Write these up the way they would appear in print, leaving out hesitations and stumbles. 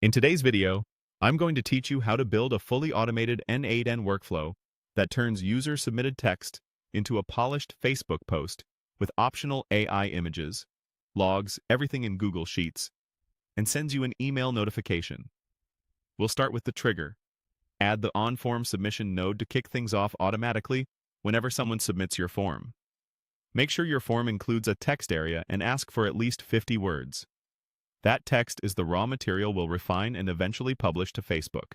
In today's video, I'm going to teach you how to build a fully automated N8N workflow that turns user-submitted text into a polished Facebook post with optional AI images, logs everything in Google Sheets, and sends you an email notification. We'll start with the trigger. Add the on-form submission node to kick things off automatically whenever someone submits your form. Make sure your form includes a text area and ask for at least 50 words. That text is the raw material we'll refine and eventually publish to Facebook.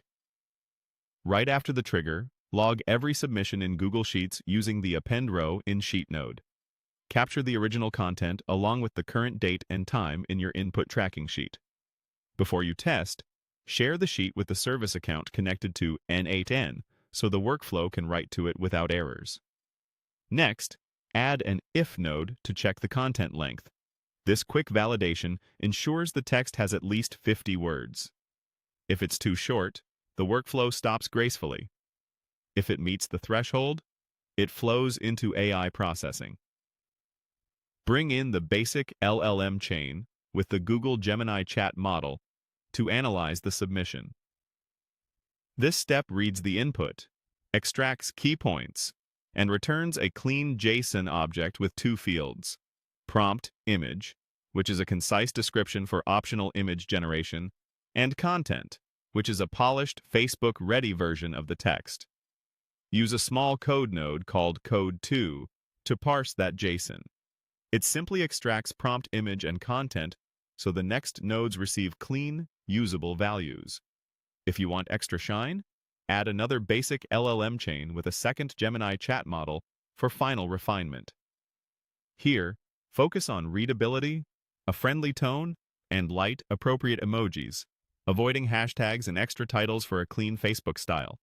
Right after the trigger, log every submission in Google Sheets using the append row in Sheet node. Capture the original content along with the current date and time in your input tracking sheet. Before you test, share the sheet with the service account connected to N8N so the workflow can write to it without errors. Next, add an if node to check the content length. This quick validation ensures the text has at least 50 words. If it's too short, the workflow stops gracefully. If it meets the threshold, it flows into AI processing. Bring in the basic LLM chain with the Google Gemini chat model to analyze the submission. This step reads the input, extracts key points, and returns a clean JSON object with two fields: prompt image, which is a concise description for optional image generation, and content, which is a polished Facebook-ready version of the text. Use a small code node called code2 to parse that JSON. It simply extracts prompt image and content so the next nodes receive clean, usable values. If you want extra shine, add another basic LLM chain with a second Gemini chat model for final refinement. Here, focus on readability, a friendly tone, and light, appropriate emojis, avoiding hashtags and extra titles for a clean Facebook style.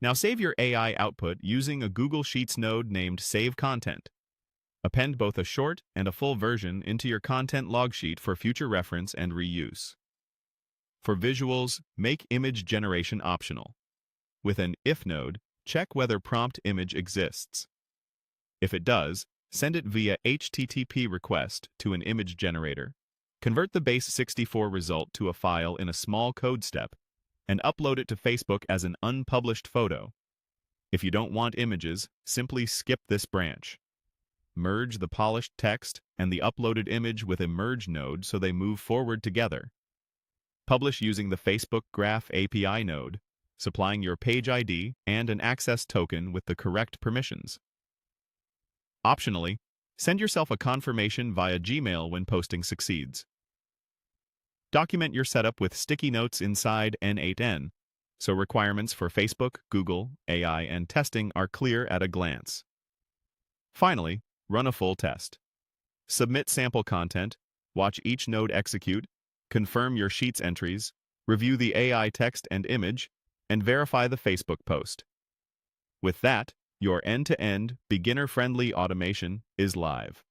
Now save your AI output using a Google Sheets node named Save Content. Append both a short and a full version into your content log sheet for future reference and reuse. For visuals, make image generation optional. With an if node, check whether prompt image exists. If it does, send it via HTTP request to an image generator. Convert the base 64 result to a file in a small code step and upload it to Facebook as an unpublished photo. If you don't want images, simply skip this branch. Merge the polished text and the uploaded image with a merge node so they move forward together. Publish using the Facebook Graph API node, supplying your page ID and an access token with the correct permissions. Optionally, send yourself a confirmation via Gmail when posting succeeds. Document your setup with sticky notes inside N8N, so requirements for Facebook, Google, AI, and testing are clear at a glance. Finally, run a full test. Submit sample content, watch each node execute, confirm your Sheets entries, review the AI text and image, and verify the Facebook post. With that, your end-to-end, beginner-friendly automation is live.